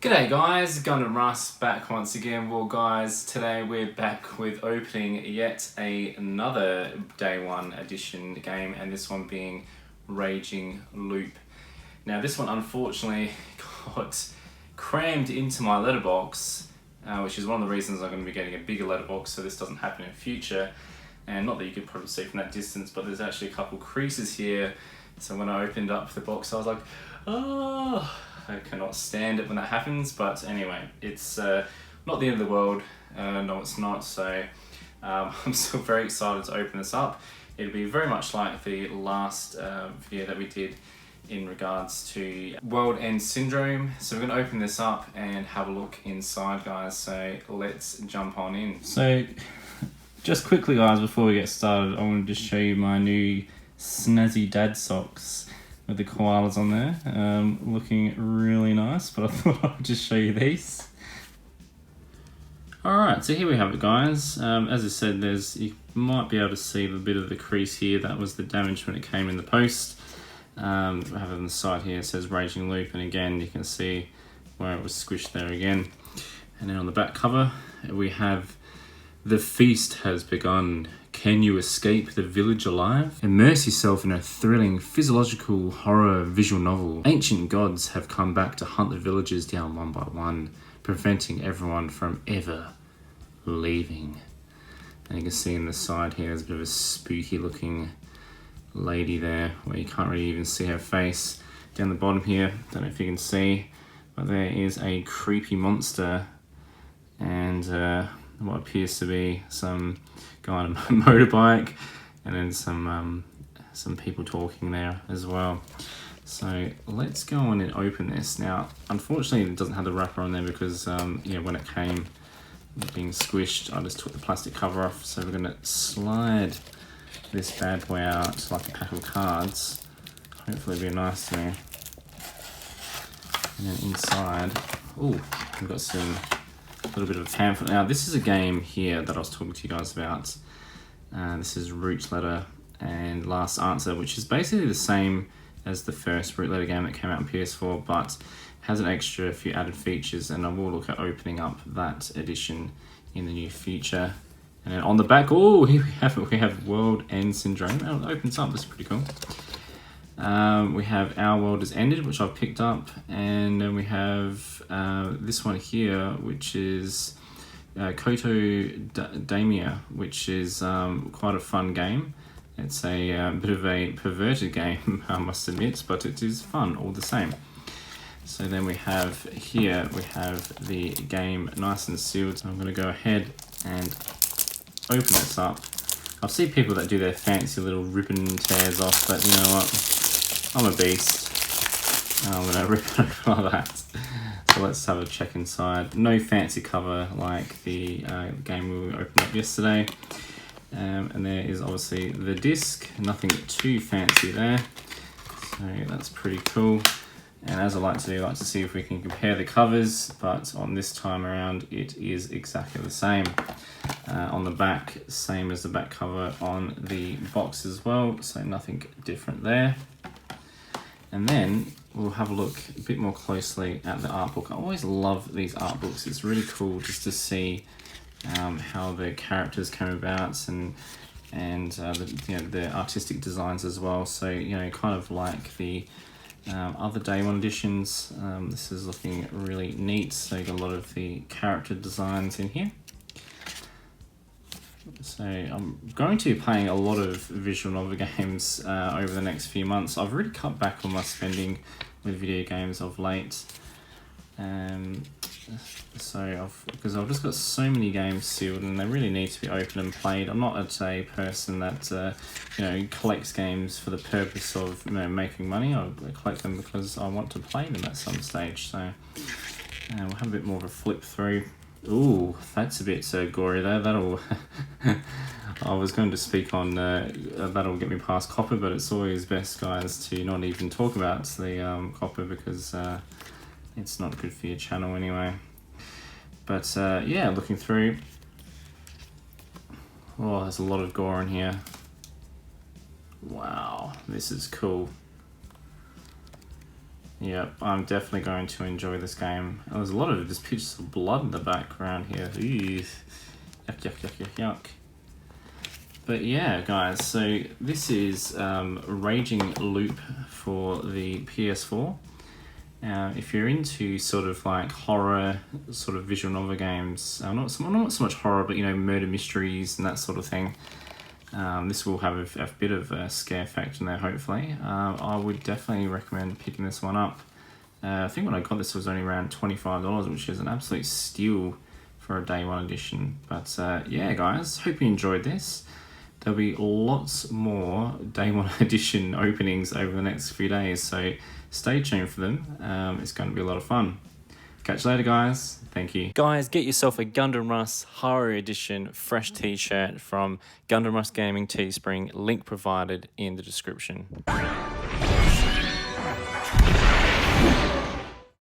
G'day guys, Gun and Russ back once again. Well guys, today we're back with opening yet another Day 1 edition game, and this one being Raging Loop. Now this one unfortunately got crammed into my letterbox, which is one of the reasons I'm going to be getting a bigger letterbox so this doesn't happen in future. And not that you could probably see from that distance, but there's actually a couple creases here. So when I opened up the box I was like, oh, I cannot stand it when that happens. But anyway, it's not the end of the world. No, it's not. So I'm still very excited to open this up. It'll be very much like the last video that we did in regards to World End Syndrome. So we're going to open this up and have a look inside, guys. So let's jump on in. So just quickly, guys, before we get started, I want to just show you my new snazzy dad socks with the koalas on there, looking really nice, but I thought I'd just show you these. Alright, so here we have it, guys. As I said, you might be able to see a bit of the crease here. That was the damage when it came in the post. I have it on the side here, it says Raging Loop, and again you can see where it was squished there again. And then on the back cover we have "The feast has begun. Can you escape the village alive? Immerse yourself in a thrilling physiological horror visual novel. Ancient gods have come back to hunt the villagers down one by one, preventing everyone from ever leaving." And you can see in the side here there's a bit of a spooky looking lady there where you can't really even see her face. Down the bottom here, don't know if you can see, but there is a creepy monster and what appears to be some guy on a motorbike, and then some people talking there as well. So let's go on and open this. Now unfortunately it doesn't have the wrapper on there because when it came being squished I just took the plastic cover off. So we're going to slide this bad boy out like a pack of cards. Hopefully it'll be nice to me. And then inside, we've got a little bit of a pamphlet. Now this is a game here that I was talking to you guys about. This is Root Letter and Last Answer, which is basically the same as the first Root Letter game that came out on PS4, but has an extra few added features, and I will look at opening up that edition in the near future. And then on the back, here we have it. We have World End Syndrome. Oh, it opens up. That's pretty cool. We have Our World Has Ended, which I've picked up, and then we have this one here, which is Koto Damia, which is quite a fun game. It's a bit of a perverted game, I must admit, but it is fun all the same. So then we have the game nice and sealed. So I'm going to go ahead and open this up. I've seen people that do their fancy little ribbon tears off, but you know what? I'm a beast. I'm going to rip it open like that. So let's have a check inside. No fancy cover like the game we opened up yesterday. And there is obviously the disc. Nothing too fancy there. So that's pretty cool. And as I like to do, I like to see if we can compare the covers, but on this time around it is exactly the same. On the back, same as the back cover on the box as well, so nothing different there. And then we'll have a look a bit more closely at the art book. I always love these art books. It's really cool just to see how the characters came about and the artistic designs as well. So kind of like the other Day 1 editions. This is looking really neat. So you got a lot of the character designs in here. So I'm going to be playing a lot of visual novel games over the next few months. I've really cut back on my spending with video games of late. Because I've just got so many games sealed and they really need to be opened and played. I'm not a person that collects games for the purpose of making money. I collect them because I want to play them at some stage. So we'll have a bit more of a flip through. Ooh, that's a bit gory there. That'll I was going to speak on that'll get me past copper, but it's always best, guys, to not even talk about the copper because it's not good for your channel anyway. But yeah, looking through, there's a lot of gore in here. Wow, this is cool. Yep, I'm definitely going to enjoy this game. Oh, there's a lot of just pictures of blood in the background here. Ew. Yuck, yuck, yuck, yuck, yuck. But yeah, guys, so this is Raging Loop for the PS4. If you're into sort of like horror, sort of visual novel games, not so much horror, but you know, murder mysteries and that sort of thing, this will have a bit of a scare factor in there, hopefully. I would definitely recommend picking this one up. I think when I got this, it was only around $25, which is an absolute steal for a day one edition. But yeah, guys, hope you enjoyed this. There'll be lots more day one edition openings over the next few days, so stay tuned for them. It's going to be a lot of fun. Catch you later, guys. Thank you. Guys, get yourself a Gundam Rust Horror Edition fresh t-shirt from Gundam Rust Gaming Teespring. Link provided in the description.